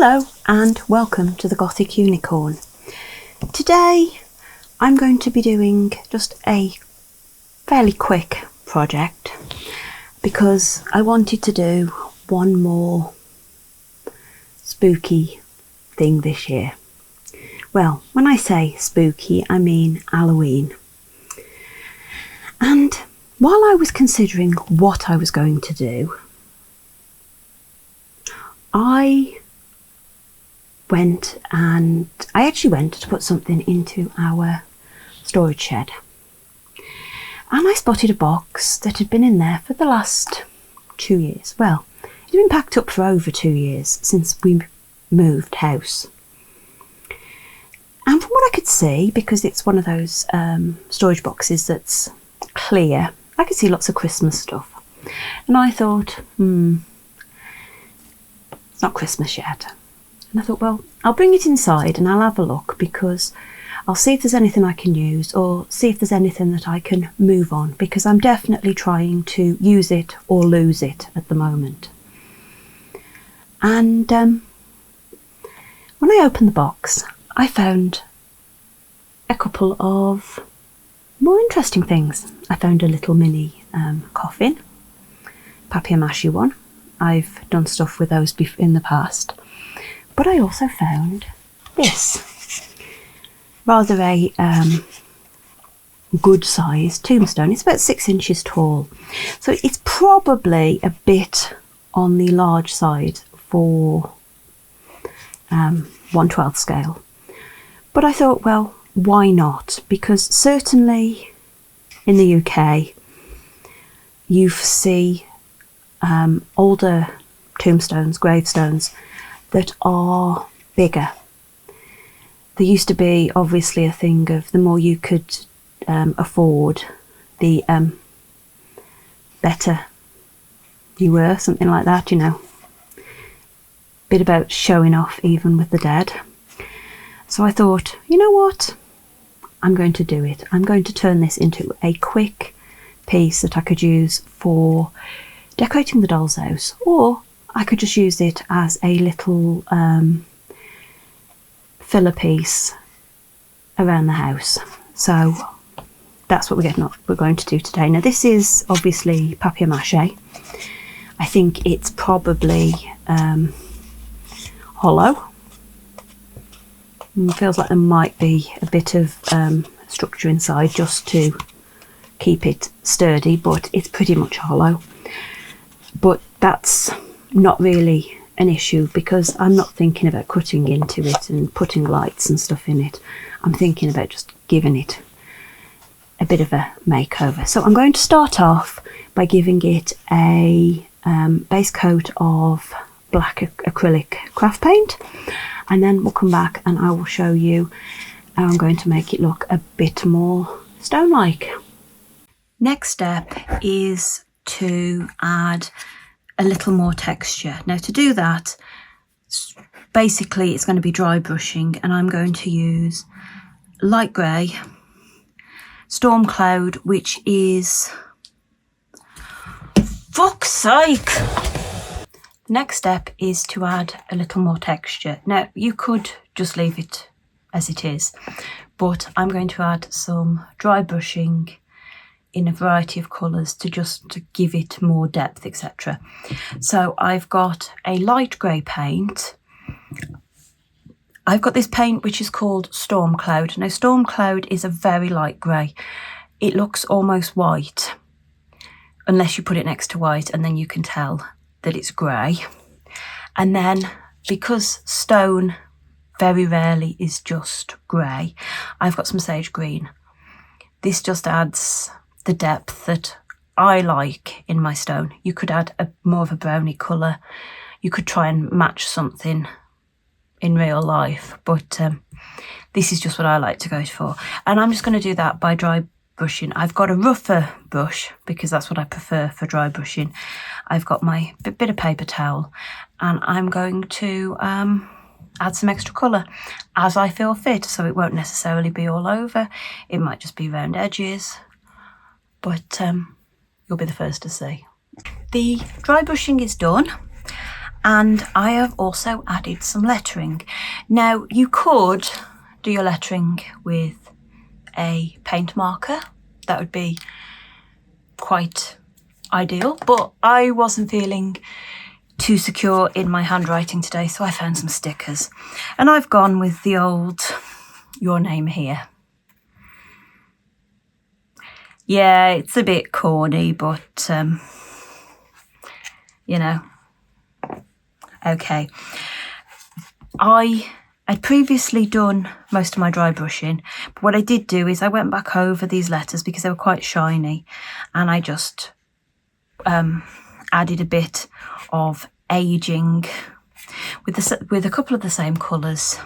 Hello and welcome to the Gothic Unicorn. Today I'm going to be doing just a fairly quick project because I wanted to do one more spooky thing this year. Well, when I say spooky, I mean Halloween. And while I was considering what I was going to do, I actually went to put something into our storage shed, and I spotted a box that had been in there for the last 2 years. Well, it had been packed up for over 2 years since we moved house. And from what I could see, because it's one of those storage boxes that's clear, I could see lots of Christmas stuff. And I thought, it's not Christmas yet. And I thought, well, I'll bring it inside and I'll have a look, because I'll see if there's anything I can use or see if there's anything that I can move on, because I'm definitely trying to use it or lose it at the moment. And when I opened the box, I found a couple of more interesting things. I found a little mini coffin, papier-mâché one. I've done stuff with those in the past. But I also found this, rather a good sized tombstone. It's about 6 inches tall, so it's probably a bit on the large side for 1/12 scale. But I thought, well, why not? Because certainly in the UK you see older tombstones, gravestones, that are bigger. There used to be obviously a thing of the more you could afford, the better you were, something like that, you know. Bit about showing off even with the dead. So I thought, you know what? I'm going to do it. I'm going to turn this into a quick piece that I could use for decorating the doll's house, or I could just use it as a little filler piece around the house. So that's what we're going to do today. Now this is obviously papier-mâché. I think it's probably hollow. It feels like there might be a bit of structure inside just to keep it sturdy, but it's pretty much hollow. But that's not really an issue, because I'm not thinking about cutting into it and putting lights and stuff in it. I'm thinking about just giving it a bit of a makeover. So I'm going to start off by giving it a base coat of black acrylic craft paint, and then we'll come back and I will show you how I'm going to make it look a bit more stone-like. Next step is to add a little more texture. Now to do that, basically it's going to be dry brushing, and I'm going to use light grey storm cloud, which is, fuck's sake. Next step is to add a little more texture. Now you could just leave it as it is, but I'm going to add some dry brushing in a variety of colours to give it more depth, etc. So I've got a light grey paint. I've got this paint which is called Storm Cloud. Now Storm Cloud is a very light grey. It looks almost white, unless you put it next to white, and then you can tell that it's grey. And then, because stone very rarely is just grey, I've got some sage green. This just adds the depth that I like in my stone. You could add more of a browny colour. You could try and match something in real life, but this is just what I like to go for. And I'm just going to do that by dry brushing. I've got a rougher brush because that's what I prefer for dry brushing. I've got my bit of paper towel, and I'm going to add some extra colour as I feel fit, so it won't necessarily be all over. It might just be round edges, but you'll be the first to see. The dry brushing is done, And I have also added some lettering. Now, you could do your lettering with a paint marker. That would be quite ideal, but I wasn't feeling too secure in my handwriting today, so I found some stickers. And I've gone with the old "Your Name Here." Yeah, it's a bit corny, but, you know, okay. I'd previously done most of my dry brushing, but what I did do is I went back over these letters because they were quite shiny, and I just added a bit of aging with a couple of the same colours.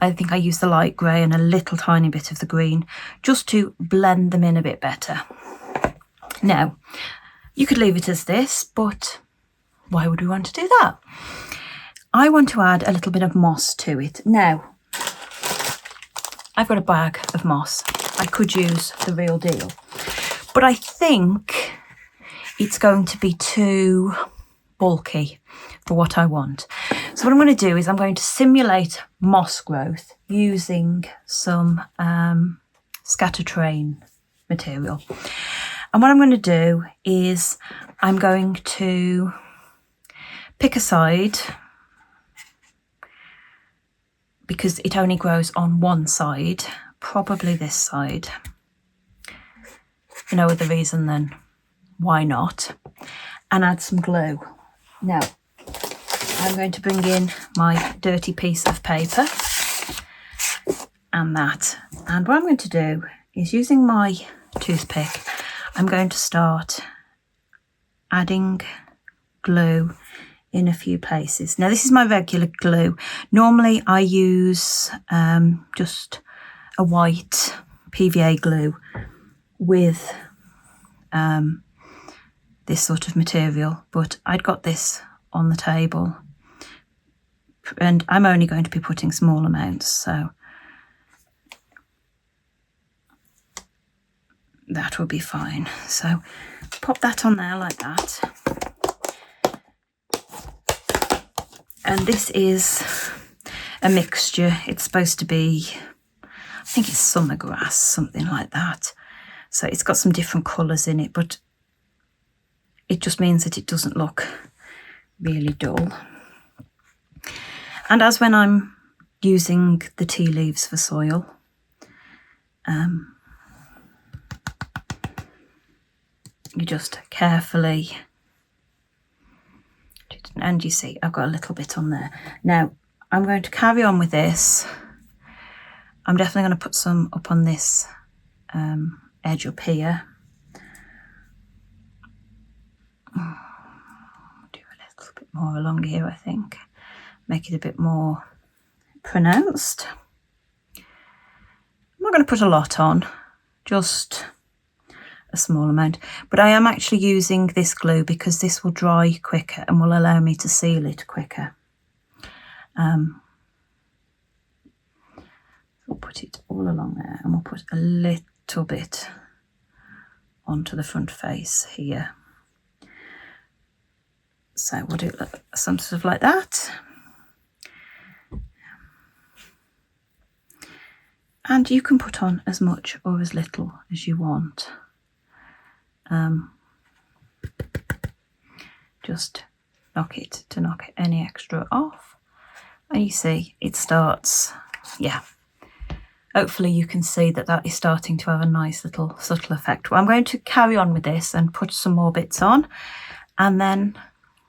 I think I used the light grey and a little tiny bit of the green just to blend them in a bit better. Now, you could leave it as this, but why would we want to do that? I want to add a little bit of moss to it. Now, I've got a bag of moss. I could use the real deal, but I think it's going to be too bulky for what I want. So what I'm going to do is I'm going to simulate moss growth using some scattertrain material. And what I'm going to do is I'm going to pick a side, because it only grows on one side, probably this side. For no other reason than why not, and add some glue. Now, I'm going to bring in my dirty piece of paper and that. And what I'm going to do is, using my toothpick, I'm going to start adding glue in a few places. Now, this is my regular glue. Normally I use just a white PVA glue with this sort of material, but I'd got this on the table, and I'm only going to be putting small amounts, so that will be fine. So pop that on there like that. And this is a mixture. It's supposed to be, I think it's summer grass, something like that. So it's got some different colours in it, but it just means that it doesn't look really dull. And as when I'm using the tea leaves for soil, you just carefully, and you see I've got a little bit on there. Now I'm going to carry on with this. I'm definitely going to put some up on this edge up here. Do a little bit more along here, I think. Make it a bit more pronounced. I'm not going to put a lot on, just a small amount, but I am actually using this glue because this will dry quicker and will allow me to seal it quicker. We'll put it all along there, and we'll put a little bit onto the front face here. So we'll do some sort of like that. And you can put on as much or as little as you want. Just knock any extra off. And you see it starts, yeah. Hopefully you can see that that is starting to have a nice little subtle effect. Well, I'm going to carry on with this and put some more bits on, and then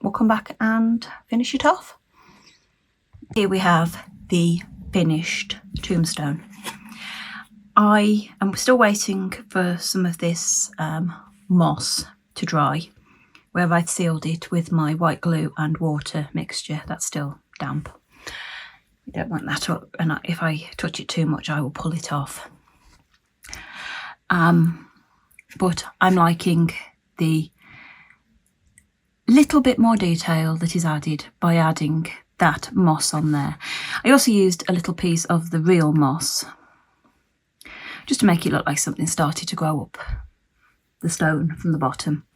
we'll come back and finish it off. Here we have the finished tombstone. I am still waiting for some of this moss to dry, where I'd sealed it with my white glue and water mixture. That's still damp. You don't want that up, and if I touch it too much I will pull it off. But I'm liking the little bit more detail that is added by adding that moss on there. I also used a little piece of the real moss just to make it look like something started to grow up the stone from the bottom.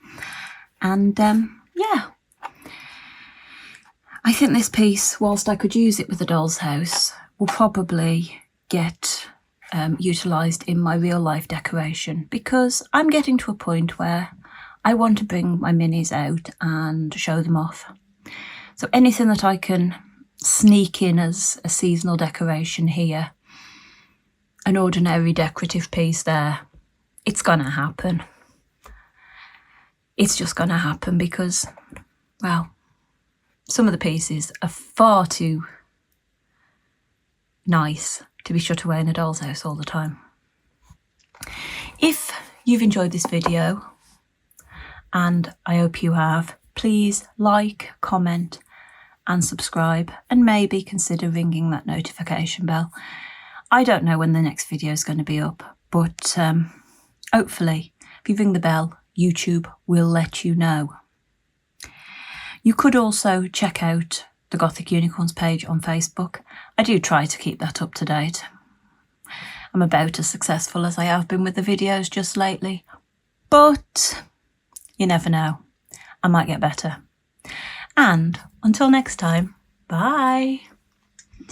And yeah, I think this piece, whilst I could use it with the doll's house, will probably get utilised in my real life decoration, because I'm getting to a point where I want to bring my minis out and show them off. So anything that I can sneak in as a seasonal decoration here, an ordinary decorative piece there, it's gonna happen. It's just gonna happen because, well, some of the pieces are far too nice to be shut away in a doll's house all the time. If you've enjoyed this video, and I hope you have, please like, comment and subscribe, and maybe consider ringing that notification bell. I don't know when the next video is going to be up, but hopefully if you ring the bell, YouTube will let you know. You could also check out the Gothic Unicorns page on Facebook. I do try to keep that up to date. I'm about as successful as I have been with the videos just lately, but you never know. I might get better. And until next time, bye.